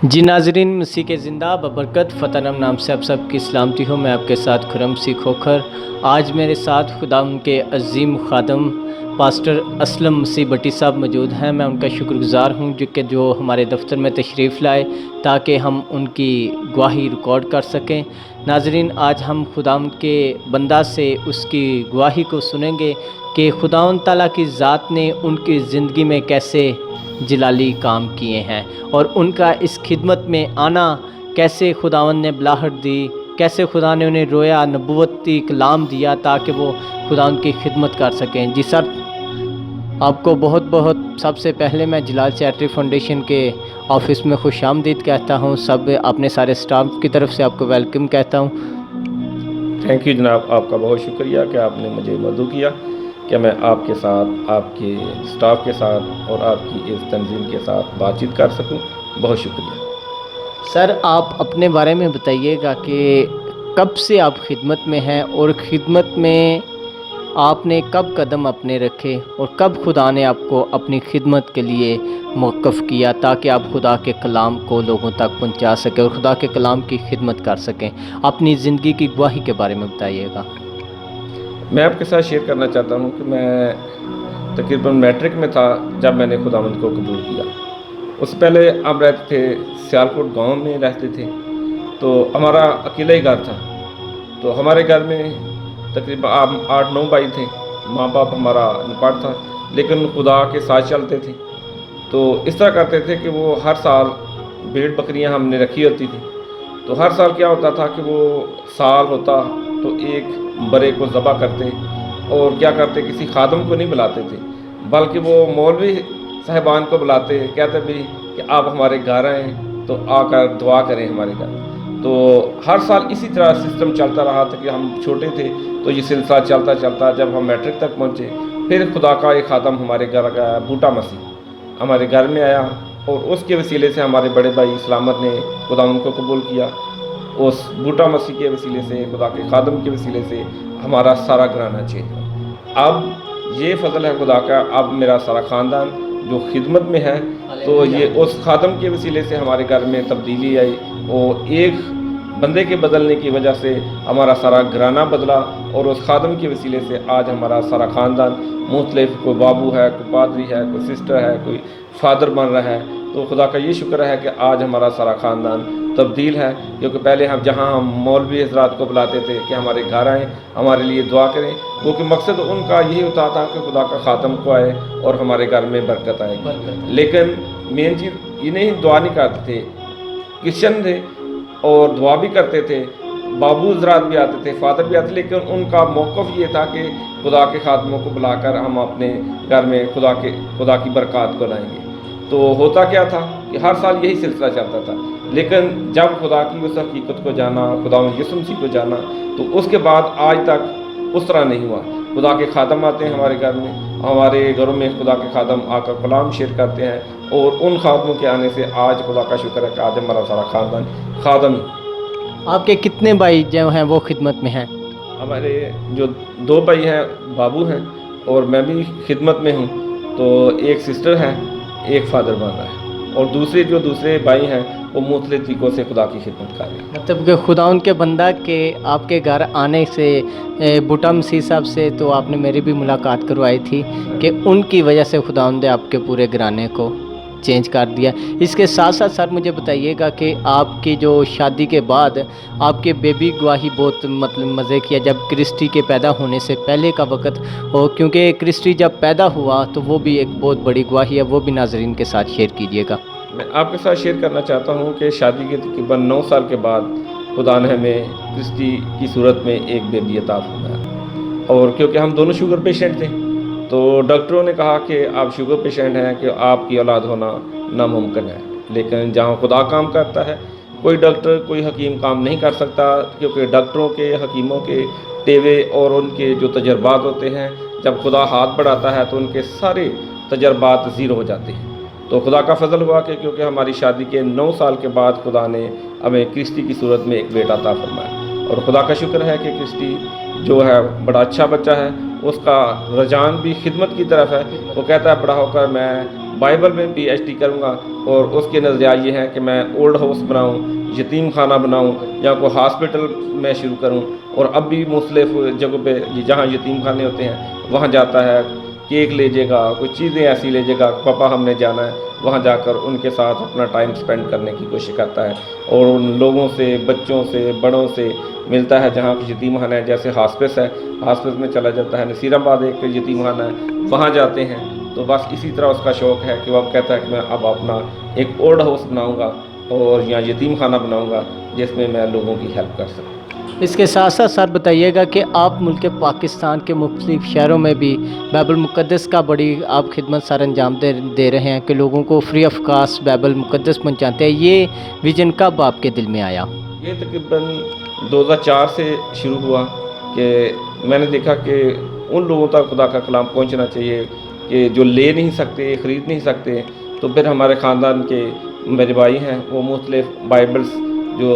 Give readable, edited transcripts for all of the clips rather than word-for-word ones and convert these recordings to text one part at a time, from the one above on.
جی ناظرین، مسیح کے زندہ ببرکت فتح نام نام سے آپ سب کی سلامتی ہو۔ میں آپ کے ساتھ خرم سی کھوکھر۔ آج میرے ساتھ خدا ان کے عظیم خادم پاسٹر اسلم مسیح بٹی صاحب موجود ہیں۔ میں ان کا شکر گزار ہوں جو ہمارے دفتر میں تشریف لائے تاکہ ہم ان کی گواہی ریکارڈ کر سکیں۔ ناظرین، آج ہم خدا ان کے بندہ سے اس کی گواہی کو سنیں گے کہ خداوند تعالیٰ کی ذات نے ان کی زندگی میں کیسے جلالی کام کیے ہیں اور ان کا اس خدمت میں آنا کیسے خداوند نے بلاہٹ دی، کیسے خدا نے انہیں رویا نبوتی کلام دیا تاکہ وہ خداوند کی خدمت کر سکیں۔ جی سر، آپ کو بہت بہت سب سے پہلے میں جلال چیریٹی فاؤنڈیشن کے آفس میں خوش آمدید کہتا ہوں۔ اپنے سارے سٹاف کی طرف سے آپ کو ویلکم کہتا ہوں۔ تھینک یو جناب، آپ کا بہت شکریہ کہ آپ نے مجھے مدعو کیا کہ میں آپ کے ساتھ، آپ کے سٹاف کے ساتھ اور آپ کی اس تنظیم کے ساتھ بات چیت کر سکوں۔ بہت شکریہ سر، آپ اپنے بارے میں بتائیے گا کہ کب سے آپ خدمت میں ہیں اور خدمت میں آپ نے کب قدم اپنے رکھے اور کب خدا نے آپ کو اپنی خدمت کے لیے موقف کیا تاکہ آپ خدا کے کلام کو لوگوں تک پہنچا سکیں اور خدا کے کلام کی خدمت کر سکیں۔ اپنی زندگی کی گواہی کے بارے میں بتائیے گا۔ میں آپ کے ساتھ شیئر کرنا چاہتا ہوں کہ میں تقریباً میٹرک میں تھا جب میں نے خداوند کو قبول کیا۔ اس سے پہلے ہم رہتے تھے سیالکوٹ گاؤں میں رہتے تھے، تو ہمارا اکیلا ہی گھر تھا۔ تو ہمارے گھر میں تقریباً 8-9 بھائی تھے، ماں باپ ہمارا انپڑھ تھا، لیکن خدا کے ساتھ چلتے تھے۔ تو اس طرح کرتے تھے کہ وہ ہر سال بھیڑ بکریاں ہم نے رکھی ہوتی تھی، تو ہر سال کیا ہوتا تھا کہ وہ سال ہوتا تو ایک برے کو ذبح کرتے، اور کیا کرتے، کسی خادم کو نہیں بلاتے تھے بلکہ وہ مولوی صاحبان کو بلاتے، کہتے بھی کہ آپ ہمارے گھر آئیں تو آ کر دعا کریں ہمارے گھر۔ تو ہر سال اسی طرح سسٹم چلتا رہا تھا کہ ہم چھوٹے تھے تو یہ سلسلہ چلتا چلتا جب ہم میٹرک تک پہنچے، پھر خدا کا ایک خادم ہمارے گھر گیا، بوٹا مسیح ہمارے گھر میں آیا، اور اس کے وسیلے سے ہمارے بڑے بھائی سلامت نے خداوند کو قبول کیا۔ اس بوٹا مسیح کے وسیلے سے، خدا کے خادم کے وسیلے سے ہمارا سارا گھرانہ چینج ہوا۔ اب یہ فضل ہے خدا کا، اب میرا سارا خاندان جو خدمت میں ہے، تو یہ اس خادم کے وسیلے سے ہمارے گھر میں تبدیلی آئی، اور ایک بندے کے بدلنے کی وجہ سے ہمارا سارا گھرانہ بدلا، اور اس خادم کے وسیلے سے آج ہمارا سارا خاندان مختلف، کوئی بابو ہے، کوئی پادری ہے، کوئی سسٹر ہے، کوئی فادر بن رہا ہے۔ تو خدا کا یہ شکر ہے کہ آج ہمارا سارا خاندان تبدیل ہے، کیونکہ پہلے ہم مولوی حضرات کو بلاتے تھے کہ ہمارے گھر آئیں، ہمارے لیے دعا کریں، کیونکہ مقصد ان کا یہی ہوتا تھا کہ خدا کا خاتم کو آئے اور ہمارے گھر میں برکت آئے گی۔ لیکن مین چیز یہ نہیں، دعا نہیں کرتے تھے، کرسچن تھے اور دعا بھی کرتے تھے، بابو حضرات بھی آتے تھے، فادر بھی آتے، لیکن ان کا موقف یہ تھا کہ خدا کے خادموں کو بلا کر ہم اپنے گھر میں خدا کی برکات کو لائیں گے۔ تو ہوتا کیا تھا کہ ہر سال یہی سلسلہ چلتا تھا، لیکن جب خدا کی اس حقیقت کو جانا، خدا یسوع مسیح کو جانا، تو اس کے بعد آج تک اس طرح نہیں ہوا۔ خدا کے خادم آتے ہیں ہمارے گھر میں، ہمارے گھروں میں خدا کے خادم آ کر کلام شیئر کرتے ہیں، اور ان خادموں کے آنے سے آج خدا کا شکر ہے کہ آج ہمارا سارا خاندان خادم۔ آپ کے کتنے بھائی جو ہیں وہ خدمت میں ہیں؟ ہمارے جو 2 بھائی ہیں بابو ہیں، اور میں بھی خدمت میں ہوں، تو ایک سسٹر ہے، ایک فادر بن رہا ہے، اور دوسرے بھائی ہیں وہ مختلف طریقوں سے خدا کی خدمت کر رہے ہیں۔ مطلب کہ خدا ان کے بندہ کے آپ کے گھر آنے سے بوٹا مسیح صاحب سے تو آپ نے میری بھی ملاقات کروائی تھی کہ ان کی وجہ سے خدا نے آپ کے پورے گھرانے کو چینج کر دیا۔ اس کے ساتھ ساتھ سر مجھے بتائیے گا کہ آپ کی جو شادی کے بعد آپ کے بیبی گواہی بہت مزے کیا جب کرسٹی کے پیدا ہونے سے پہلے کا وقت ہو، کیونکہ کرسٹی جب پیدا ہوا تو وہ بھی ایک بہت بڑی گواہی ہے، وہ بھی ناظرین کے ساتھ شیئر کیجیے گا۔ میں آپ کے ساتھ شیئر کرنا چاہتا ہوں کہ شادی کے تقریباً 9 سال کے بعد خدا نے ہمیں کرسٹی کی صورت میں ایک بیبی عطا فرمایا، اور کیونکہ ہم دونوں شوگر پیشنٹ تھے، تو ڈاکٹروں نے کہا کہ آپ شوگر پیشنٹ ہیں کہ آپ کی اولاد ہونا ناممکن ہے، لیکن جہاں خدا کام کرتا ہے کوئی ڈاکٹر، کوئی حکیم کام نہیں کر سکتا، کیونکہ ڈاکٹروں کے، حکیموں کے ٹیوے اور ان کے جو تجربات ہوتے ہیں، جب خدا ہاتھ بڑھاتا ہے تو ان کے سارے تجربات زیرو ہو جاتے ہیں۔ تو خدا کا فضل ہوا کہ کیونکہ ہماری شادی کے 9 سال کے بعد خدا نے ہمیں کرسٹی کی صورت میں ایک بیٹا عطا فرمایا، اور خدا کا شکر ہے کہ کرسٹی جو ہے بڑا اچھا بچہ ہے، اس کا رجحان بھی خدمت کی طرف ہے۔ وہ کہتا ہے بڑا ہو کر میں बाइबल में PhD करूँगा और उसके नज़रिया ये है कि मैं ओल्ड हाउस बनाऊँ, यतीम खाना बनाऊँ या कोई हॉस्पिटल में शुरू करूँ। और अब भी मुख्तलिफ जगहों पे जहाँ यतीम खाने होते हैं वहाँ जाता है, केक ले जाएगा, कुछ चीज़ें ऐसी ले जाएगा, पापा हमने जाना है, वहाँ जाकर उनके साथ अपना टाइम स्पेंड करने की कोशिश करता है और उन लोगों से, बच्चों से, बड़ों से मिलता है। जहाँ यतीम खाना है, जैसे हॉस्पिस है, हॉस्पिस में चला जाता है। नसीराबाद एक यतीम खाना है, वहाँ जाते हैं। तो बस इसी तरह उसका शौक़ है कि वो अब कहता है कि मैं अब अपना एक ओल्ड हाउस बनाऊँगा और यहाँ यतीम खाना बनाऊँगा जिसमें मैं लोगों की हेल्प कर सकूँ। इसके साथ साथ सर बताइएगा कि आप मुल्क पाकिस्तान के मुख्तलिफ शहरों में भी बाइबल मुक़द्दस का बड़ी आप खिदमत सर अंजाम दे रहे हैं कि लोगों को फ्री ऑफ कास्ट बाइबल मुक़द्दस पहुँचाते हैं। ये विज़न कब आपके दिल में आया? ये तकरीबन 2004 से शुरू हुआ कि मैंने देखा कि उन लोगों तक खुदा का कलाम पहुँचना चाहिए कि जो ले नहीं सकते, ख़रीद नहीं सकते। तो फिर हमारे ख़ानदान के मेरे भाई हैं, वो मुख्तलिफ बाइबल्स जो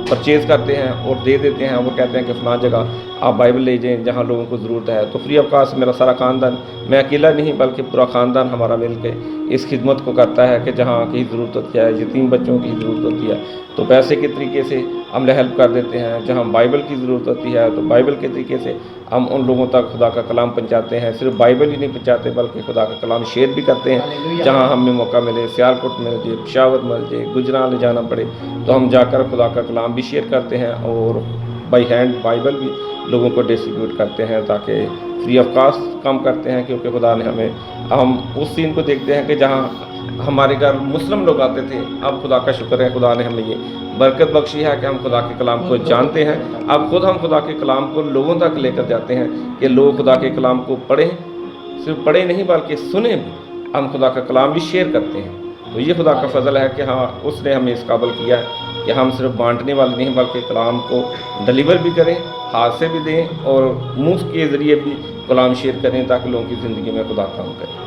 परचेज़ करते हैं और दे देते हैं। वो कहते हैं कि फ़लाँ जगह आप बाइबल ले जाएँ जहाँ लोगों को ज़रूरत है। तो फ्री ऑफ कास्ट मेरा सारा ख़ानदान, मैं अकेला नहीं बल्कि पूरा ख़ानदान हमारा मिल के इस खिदमत को करता है कि जहाँ की ज़रूरत होती है, यतीम बच्चों की ज़रूरत होती है तो पैसे के तरीके से हम हेल्प कर देते हैं। जहाँ बाइबल की ज़रूरत होती है तो बाइबल के तरीके से हम उन लोगों तक खुदा का कलाम पहुँचाते हैं। सिर्फ बाइबल ही नहीं पहुँचाते बल्कि खुदा का कलाम शेयर भी करते हैं। जहाँ हमें मौका मिले, सियालकोट मिल जाए, पेशावर मिल जाए, गुजरात ले जाना पड़े तो हम जाकर खुदा का कलाम भी शेयर करते हैं और बाई हैंड बाइबल भी लोगों को डिस्ट्रीब्यूट करते हैं ताकि फ्री ऑफ कास्ट काम करते हैं। क्योंकि खुदा ने हम उस सीन को देखते हैं कि जहाँ हमारे घर मुस्लिम लोग आते थे, अब खुदा का शुक्र है खुदा ने हमें ये बरकत बख्शी है कि हम खुदा के कलाम को जानते हैं। अब खुद हम खुदा के कलाम को लोगों तक लेकर जाते हैं कि लोग खुदा के कलाम को पढ़ें, सिर्फ पढ़ें नहीं बल्कि सुने भी। हम खुदा का कलाम भी शेयर करते हैं। तो ये खुदा का फजल है कि हाँ, उसने हमें इस काबिल किया है कि हम सिर्फ बांटने वाले नहीं बल्कि कलाम को डिलीवर भी करें, हाथ से भी दें और मुंह के ज़रिए भी कलाम शेयर करें ताकि लोगों की ज़िंदगी में खुदा काम करे।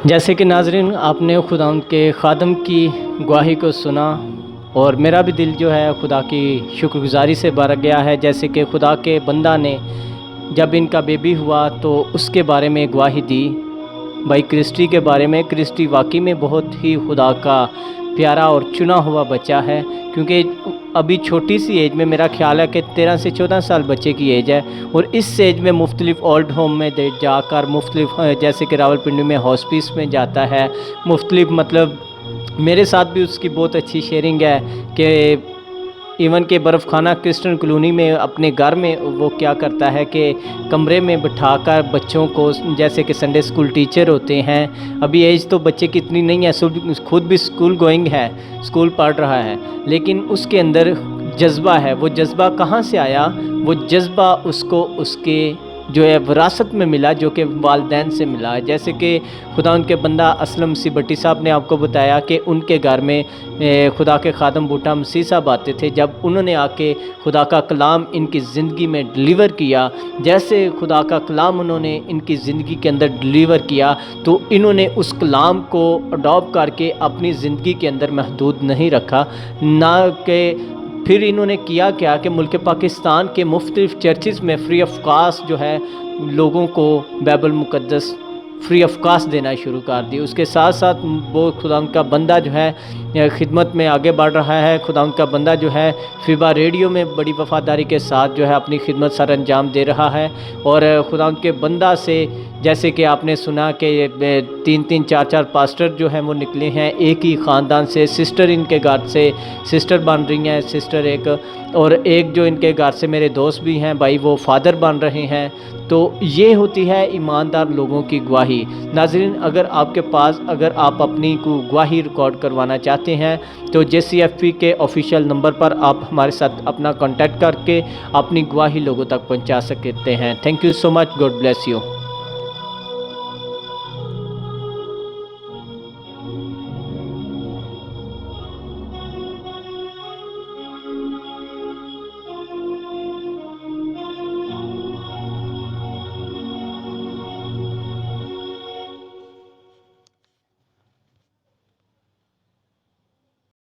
जैसे कि नाज़रीन आपने खुदा के ख़ादम की गवाही को सुना और मेरा भी दिल जो है खुदा की शुक्रगुजारी से भर गया है। जैसे कि खुदा के बंदा ने जब इनका बेबी हुआ तो उसके बारे में गवाही दी, भाई क्रिस्टी के बारे में। क्रिस्टी वाकई में बहुत ही खुदा का प्यारा और चुना हुआ बच्चा है, क्योंकि अभी छोटी सी एज में मेरा ख्याल है कि 13 से 14 साल बच्चे की एज है और इस एज में मुख्तलिफ़ ओल्ड होम में जाकर मुख्तलिफ़ जैसे कि रावलपिंडी में हॉस्पिस में जाता है, मुख्तलिफ़ मतलब मेरे साथ भी उसकी बहुत अच्छी शेयरिंग है कि इवन के बर्फ़ खाना क्रिस्टन कॉलोनी में अपने घर में वो क्या करता है कि कमरे में बिठाकर बच्चों को, जैसे कि संडे स्कूल टीचर होते हैं, अभी एज तो बच्चे की इतनी नहीं है, खुद भी स्कूल गोइंग है, स्कूल पढ़ रहा है, लेकिन उसके अंदर जज्बा है। वो जज्बा कहाँ से आया? वो जज्बा उसको उसके जो है विरासत में मिला, जो कि वालिदैन से मिला है। जैसे कि खुदा उनके बंदा असलम मसीह भट्टी साहब ने आपको बताया कि उनके घर में खुदा के ख़ादम बूटा मसीह साहब आते थे। जब उन्होंने आके खुदा का कलाम इनकी ज़िंदगी में डिलीवर किया, जैसे खुदा का कलाम उन्होंने इनकी ज़िंदगी के अंदर डिलीवर किया तो इन्होंने उस कलाम को अडॉप्ट करके अपनी ज़िंदगी के अंदर महदूद नहीं रखा, ना कि फिर इन्होंने किया क्या कि मुल्क पाकिस्तान के मुख्तलिफ़ चर्चिज़ में फ्री ऑफ कास्ट जो है लोगों को बाइबल मुक़द्दस फ्री ऑफ कास्ट देना शुरू कर दी। उसके साथ साथ वो खुदा का बंदा जो है खिदमत में आगे बढ़ रहा है। खुदा का बंदा जो है फिबा रेडियो में बड़ी वफ़ादारी के साथ जो है अपनी खिदमत सर अंजाम दे रहा है। और खुदा के बंदा से जैसे कि आपने सुना कि 3-3, 4-4 पास्टर जो हैं वो निकले हैं एक ही ख़ानदान से। सिस्टर इनके घर से सिस्टर बन रही हैं, सिस्टर एक, और एक जो इनके घर से मेरे दोस्त भी हैं भाई, वो फादर बन रहे हैं। तो ये होती है ईमानदार लोगों की गवाही। नाज़रीन, अगर आपके पास अगर आप अपनी गवाही रिकॉर्ड करवाना चाहते हैं तो JCFP के ऑफिशियल नंबर पर आप हमारे साथ अपना कांटेक्ट करके अपनी गवाही लोगों तक पहुंचा सकते हैं। Thank you so much, God bless you.